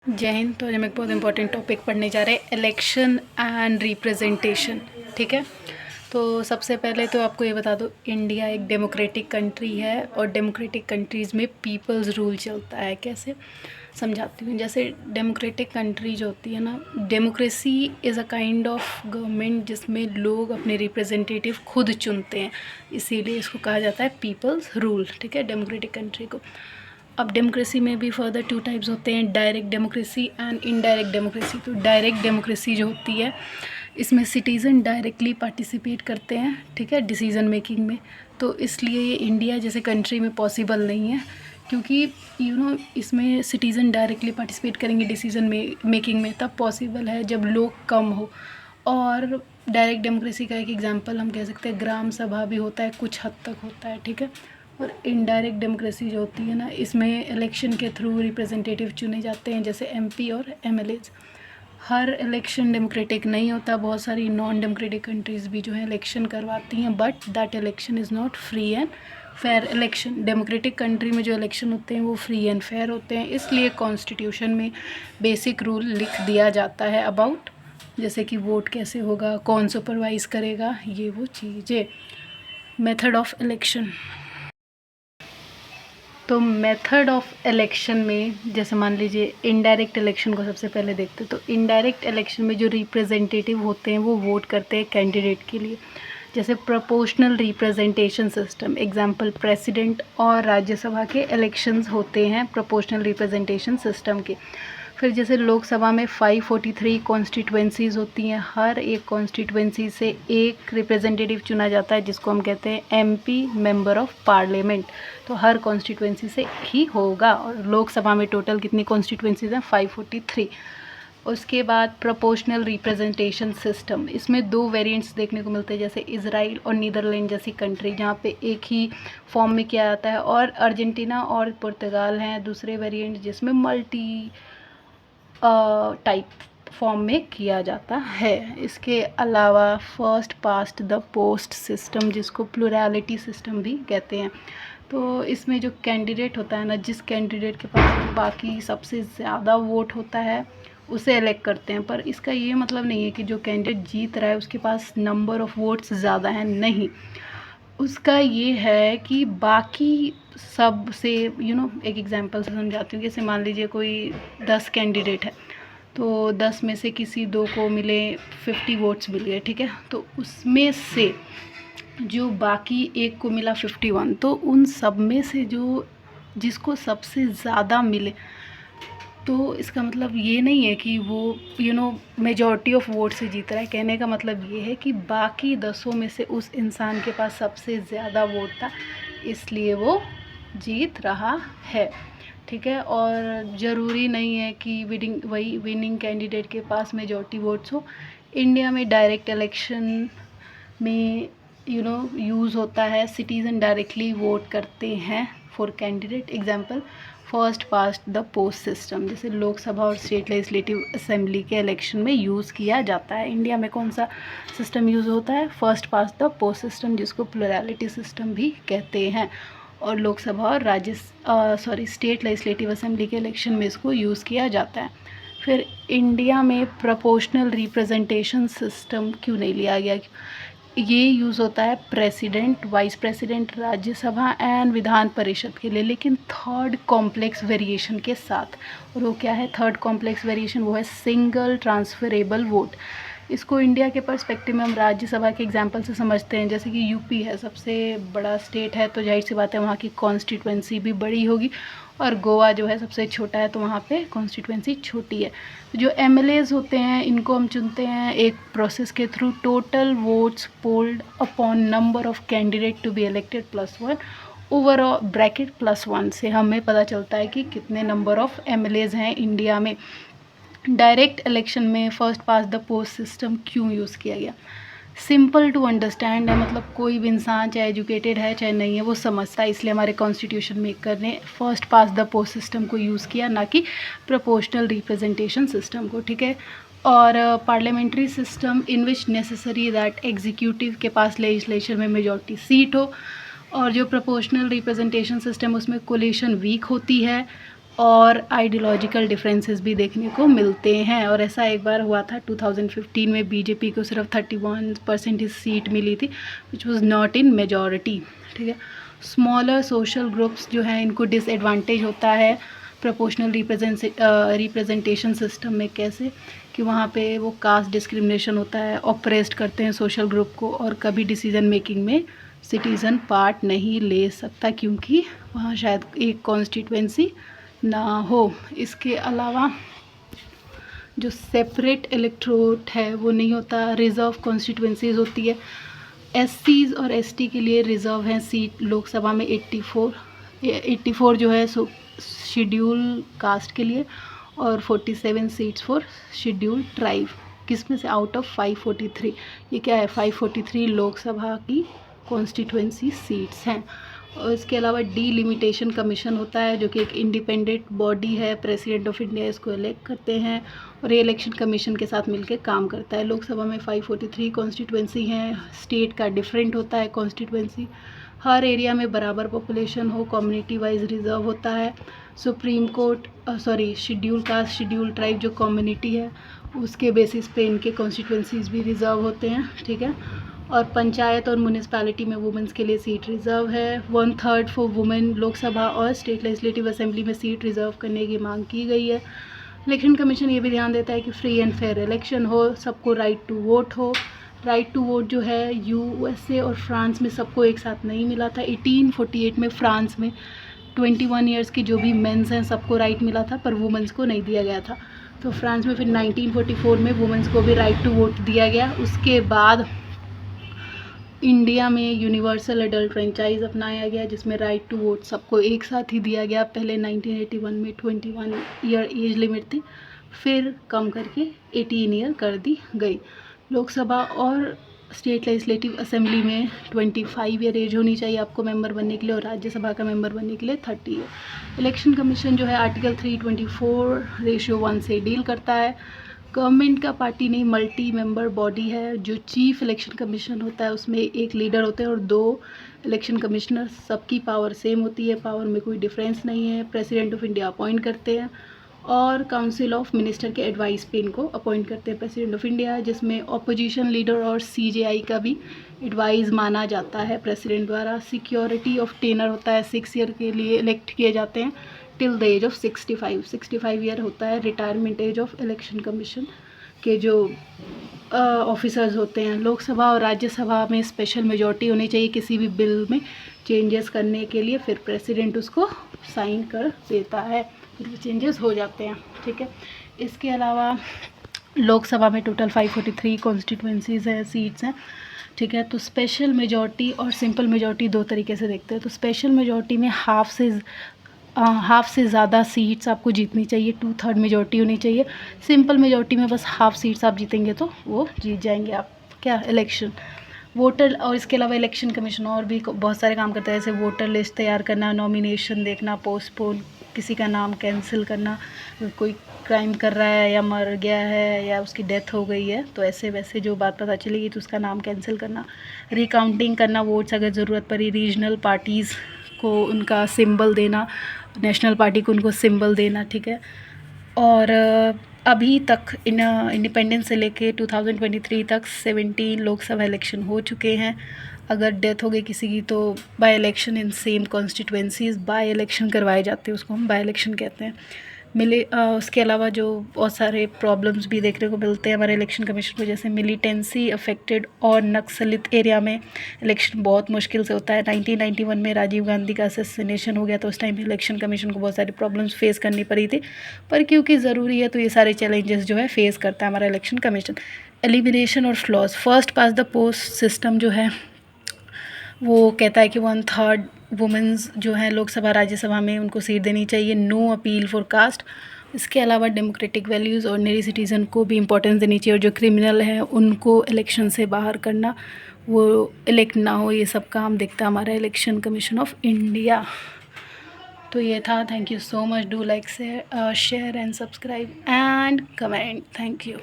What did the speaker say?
जय हिंद। तो आज हम एक बहुत इंपॉर्टेंट टॉपिक पढ़ने जा रहे हैं, इलेक्शन एंड रिप्रेजेंटेशन। ठीक है, तो सबसे पहले तो आपको ये बता दो, इंडिया एक डेमोक्रेटिक कंट्री है और डेमोक्रेटिक कंट्रीज़ में पीपल्स रूल चलता है। कैसे समझाती हूँ। जैसे डेमोक्रेटिक कंट्री जो होती है ना, democracy is a kind of government जिसमें लोग अपने रिप्रेजेंटेटिव खुद चुनते हैं, इसीलिए इसको कहा जाता है पीपल्स रूल। ठीक है, डेमोक्रेटिक कंट्री को। अब डेमोक्रेसी में भी फर्दर 2 टाइप्स होते हैं, direct democracy and indirect democracy. तो डायरेक्ट डेमोक्रेसी जो होती है, इसमें सिटीज़न डायरेक्टली पार्टिसिपेट करते हैं, ठीक है, डिसीज़न मेकिंग में। तो इसलिए ये इंडिया जैसे कंट्री में पॉसिबल नहीं है, क्योंकि इसमें सिटीज़न डायरेक्टली पार्टिसिपेट करेंगे डिसीज़न मेकिंग में तब पॉसिबल है जब लोग कम हो। और डायरेक्ट डेमोक्रेसी का एक एग्जांपल हम कह सकते हैं, ग्राम सभा भी होता है, कुछ हद तक होता है। ठीक है, और इनडायरेक्ट डेमोक्रेसी जो होती है ना, इसमें इलेक्शन के थ्रू रिप्रेजेंटेटिव चुने जाते हैं, जैसे एमपी और एमएलएज। हर इलेक्शन डेमोक्रेटिक नहीं होता, बहुत सारी नॉन डेमोक्रेटिक कंट्रीज़ भी जो है इलेक्शन करवाती हैं, but that election is not free and fair election. Democratic country में जो इलेक्शन होते हैं वो फ्री एंड फेयर होते हैं, इसलिए कॉन्स्टिट्यूशन में बेसिक रूल लिख दिया जाता है अबाउट, जैसे कि वोट कैसे होगा, कौन सुपरवाइज़ करेगा, ये वो चीज़ें। Method of election. तो मेथड ऑफ इलेक्शन में जैसे मान लीजिए इनडायरेक्ट इलेक्शन को सबसे पहले देखते हैं। तो इनडायरेक्ट इलेक्शन में जो रिप्रेजेंटेटिव होते हैं वो वोट करते हैं कैंडिडेट के लिए, जैसे proportional representation system. Example, president और राज्यसभा के इलेक्शंस होते हैं प्रोपोर्शनल रिप्रेजेंटेशन सिस्टम के। फिर जैसे लोकसभा में 543 कॉन्स्टिट्यूएंसीज़ होती हैं, हर एक कॉन्स्टिट्यूएंसी से एक रिप्रेजेंटेटिव चुना जाता है, जिसको हम कहते हैं एमपी, मेंबर ऑफ पार्लियामेंट। तो हर कॉन्स्टिट्यूएंसी से ही होगा। और लोकसभा में टोटल कितनी कॉन्स्टिट्यूएंसीज़ हैं? 543। उसके बाद प्रोपोर्शनल रिप्रेजेंटेशन सिस्टम, इसमें 2 वेरिएंट्स देखने को मिलते हैं, जैसे इजराइल और नीदरलैंड जैसी कंट्री, जहाँ पे एक ही फॉर्म में किया जाता है, और अर्जेंटीना और पुर्तगाल हैं दूसरे वेरिएंट, जिसमें मल्टी टाइप फॉर्म में किया जाता है। इसके अलावा first past the post system, जिसको प्लुरैलिटी सिस्टम भी कहते हैं। तो इसमें जो कैंडिडेट होता है ना, जिस कैंडिडेट के पास बाकी सबसे ज़्यादा वोट होता है उसे इलेक्ट करते हैं। पर इसका ये मतलब नहीं है कि जो कैंडिडेट जीत रहा है उसके पास नंबर ऑफ़ वोट्स ज़्यादा हैं, नहीं। उसका ये है कि बाकी सब से एक एग्जांपल से समझाती हूँ। जैसे मान लीजिए कोई 10 कैंडिडेट है, तो 10 में से किसी 2 को मिले 50 वोट्स मिल गए, ठीक है। तो उसमें से जो बाकी एक को मिला 51, तो उन सब में से जो जिसको सबसे ज़्यादा मिले, तो इसका मतलब ये नहीं है कि वो मेजॉरिटी ऑफ वोट से जीत रहा है। कहने का मतलब ये है कि बाकी 10 में से उस इंसान के पास सबसे ज़्यादा वोट था, इसलिए वो जीत रहा है। ठीक है, और ज़रूरी नहीं है कि विनिंग कैंडिडेट के पास मेजॉरिटी वोट्स हो। इंडिया में डायरेक्ट इलेक्शन में यूज़ होता है, सिटीज़न डायरेक्टली वोट करते हैं for candidate. Example, first past the post system, जैसे लोकसभा और स्टेट लेजिस्लेटिव असेंबली के इलेक्शन में यूज़ किया जाता है। इंडिया में कौन सा सिस्टम यूज़ होता है? First past the post system, जिसको प्लुरैलिटी सिस्टम भी कहते हैं। और लोकसभा और स्टेट लेजिस्लेटिव असेंबली के इलेक्शन में इसको यूज़ किया जाता है। फिर इंडिया में प्रोपोर्शनल रिप्रेजेंटेशन सिस्टम क्यों नहीं लिया गया? ये यूज़ होता है president, vice president, Rajya Sabha and Vidhan Parishad के लिए, लेकिन थर्ड कॉम्प्लेक्स वेरिएशन के साथ। और वो क्या है थर्ड कॉम्प्लेक्स वेरिएशन? वो है सिंगल ट्रांसफरेबल वोट। इसको इंडिया के पर्सपेक्टिव में हम राज्यसभा के एग्जांपल से समझते हैं। जैसे कि यूपी है, सबसे बड़ा स्टेट है, तो जाहिर सी बात है वहाँ की कॉन्स्टिट्यूएंसी भी बड़ी होगी, और गोवा जो है सबसे छोटा है, तो वहाँ पे कॉन्स्टिट्यूएंसी छोटी है। जो एमएलएज होते हैं, इनको हम चुनते हैं एक प्रोसेस के through, total votes polled upon number of candidate to be elected +1 overall bracket +1 से हमें पता चलता है कि कितने नंबर ऑफ़ एमएलएज हैं इंडिया में। डायरेक्ट इलेक्शन में first past the post system क्यों यूज़ किया गया? सिंपल टू अंडरस्टैंड है, मतलब कोई भी इंसान चाहे एजुकेटेड है चाहे नहीं है वो समझता है, इसलिए हमारे कॉन्स्टिट्यूशन मेकर ने first past the post system को यूज़ किया, ना कि प्रोपोर्शनल रिप्रेजेंटेशन सिस्टम को। ठीक है, और parliamentary system in which necessary that executive के पास लेजिस्लेशन में मेजॉरिटी सीट हो, और जो प्रोपोर्शनल रिप्रेजेंटेशन सिस्टम उसमें कोलिशन वीक होती है, और आइडियोलॉजिकल डिफरेंसेस भी देखने को मिलते हैं। और ऐसा एक बार हुआ था 2015 में, बीजेपी को सिर्फ 31% सीट मिली थी, which was not in majority. ठीक है, स्मॉलर सोशल ग्रुप्स जो हैं इनको डिसएडवांटेज होता है प्रोपोर्शनल रिप्रेजेंटेशन सिस्टम में। कैसे कि वहाँ पे वो कास्ट डिस्क्रिमिनेशन होता है, ऑपरेस्ट करते हैं सोशल ग्रुप को, और कभी डिसीजन मेकिंग में सिटीज़न पार्ट नहीं ले सकता क्योंकि वहाँ शायद एक कॉन्स्टिट्यूएंसी ना हो। इसके अलावा जो सेपरेट इलेक्टोरेट है वो नहीं होता, रिज़र्व कॉन्स्टिट्यूएंसीज होती है। एससीज और एसटी के लिए रिज़र्व हैं सीट लोकसभा में 84 जो है शेड्यूल कास्ट के लिए, और 47 सीट्स फॉर शेड्यूल ट्राइब। किस में से? Out of 543। ये क्या है? 543 लोकसभा की कॉन्स्टिट्यूएंसी सीट्स हैं। और इसके अलावा डीलिमिटेशन कमीशन होता है जो कि एक इंडिपेंडेंट बॉडी है, प्रेसिडेंट ऑफ इंडिया इसको इलेक्ट करते हैं और ये इलेक्शन कमीशन के साथ मिलकर काम करता है। लोकसभा में 543 कॉन्स्टिट्यूएंसी हैं, स्टेट का डिफरेंट होता है कॉन्स्टिट्यूएंसी। हर एरिया में बराबर पॉपुलेशन हो, कम्युनिटी वाइज रिजर्व होता है। Supreme court schedule caste schedule tribe जो कम्युनिटी है उसके बेसिस पे इनके कॉन्स्टिट्यूएंसीज भी रिजर्व होते हैं। ठीक है, और पंचायत और म्यूनिसपैलिटी में वुमेंस के लिए सीट रिज़र्व है। 1/3 फॉर वुमेन लोकसभा और स्टेट लेजिस्लेटिव असेंबली में सीट रिज़र्व करने की मांग की गई है। इलेक्शन कमीशन ये भी ध्यान देता है कि फ्री एंड फेयर इलेक्शन हो, सबको राइट टू वोट हो। राइट टू वोट जो है यूएसए और फ्रांस में सबको एक साथ नहीं मिला था। 1848 में फ्रांस में 21 ईयर्स की जो भी मेंस हैं सबको राइट मिला था, पर वुमेंस को नहीं दिया गया था। तो फ्रांस में फिर 1944 में वुमेंस को भी राइट टू वोट दिया गया। उसके बाद इंडिया में यूनिवर्सल एडल्ट फ्रेंचाइज अपनाया गया जिसमें राइट टू वोट सबको एक साथ ही दिया गया। पहले 1981 में 21 ईयर एज लिमिट थी, फिर कम करके 18 ईयर कर दी गई। लोकसभा और स्टेट लेजिस्लेटिव असेंबली में 25 ईयर एज होनी चाहिए आपको मेंबर बनने के लिए, और राज्यसभा का मेंबर बनने के लिए 30 ईयर। इलेक्शन कमीशन जो है आर्टिकल 324:1 से डील करता है। गवर्नमेंट का पार्टी नहीं, मल्टी मेंबर बॉडी है। जो चीफ इलेक्शन कमीशन होता है उसमें एक लीडर होते हैं और 2 इलेक्शन कमिश्नर। सबकी पावर सेम होती है, पावर में कोई डिफरेंस नहीं है। प्रेसिडेंट ऑफ इंडिया अपॉइंट करते हैं और काउंसिल ऑफ मिनिस्टर के एडवाइस पे इनको अपॉइंट करते हैं प्रेसिडेंट ऑफ इंडिया, जिसमें ऑपोजिशन लीडर और सीजेआई का भी एडवाइस माना जाता है प्रेसिडेंट द्वारा। सिक्योरिटी ऑफ टेनर होता है, 6 ईयर के लिए इलेक्ट किए जाते हैं till the age of 65 year होता है retirement age of election commission के जो ऑफिसर्स होते हैं। लोकसभा और राज्यसभा में स्पेशल मेजॉरिटी होनी चाहिए किसी भी बिल में चेंजेस करने के लिए, फिर प्रेसिडेंट उसको साइन कर देता है, फिर चेंजेस हो जाते हैं। ठीक है, इसके अलावा लोकसभा में टोटल 543 कॉन्स्टिट्यूएंसीज़ हैं, सीट्स हैं। ठीक है, तो स्पेशल मेजॉरिटी और सिंपल मेजॉरिटी 2 तरीके से देखते हैं। तो स्पेशल मेजॉरिटी में हाफ से ज़्यादा सीट्स आपको जीतनी चाहिए, 2/3 मेजॉरिटी होनी चाहिए। सिंपल मेजॉरिटी में बस हाफ सीट्स आप जीतेंगे तो वो जीत जाएंगे आप क्या इलेक्शन। वोटर और इसके अलावा इलेक्शन कमीशन और भी बहुत सारे काम करता है, जैसे वोटर लिस्ट तैयार करना, नॉमिनेशन देखना, पोस्टपोन किसी का नाम कैंसिल करना, कोई क्राइम कर रहा है या मर गया है या उसकी डेथ हो गई है तो ऐसे वैसे जो बात पता चलेगी तो उसका नाम कैंसिल करना, रिकाउंटिंग करना वोट्स अगर ज़रूरत पड़ी, रीजनल पार्टीज़ को उनका सिंबल देना, नेशनल पार्टी को उनको सिंबल देना। ठीक है, और अभी तक इंडिपेंडेंस से लेके 2023 तक 17 लोकसभा इलेक्शन हो चुके हैं। अगर डेथ हो गई किसी की तो by election in same constituencies by election करवाए जाते हैं, उसको हम बाय इलेक्शन कहते हैं। उसके अलावा जो बहुत सारे प्रॉब्लम्स भी देखने को मिलते हैं हमारे इलेक्शन कमीशन को, जैसे मिलिटेंसी अफेक्टेड और नक्सलित एरिया में इलेक्शन बहुत मुश्किल से होता है। 1991 में राजीव गांधी का असैसिनेशन हो गया तो उस टाइम इलेक्शन कमीशन को बहुत सारी प्रॉब्लम्स फेस करनी पड़ी थी, पर क्योंकि ज़रूरी है तो ये सारे चैलेंजेस जो है फेस करता है हमारा इलेक्शन कमीशन। एलिमिनेशन और flaws, first past the post system जो है वो कहता है कि 1/3 वुमेंस जो हैं लोकसभा राज्यसभा में उनको सीट देनी चाहिए। No appeal for caste. इसके अलावा डेमोक्रेटिक वैल्यूज़ और ऑर्डिनरी सिटीज़न को भी इंपॉर्टेंस देनी चाहिए, और जो क्रिमिनल हैं उनको इलेक्शन से बाहर करना, वो इलेक्ट ना हो, ये सब काम देखता है हमारा इलेक्शन कमीशन ऑफ इंडिया। तो ये था। Thank you so much. Do like share and subscribe and comment. Thank you.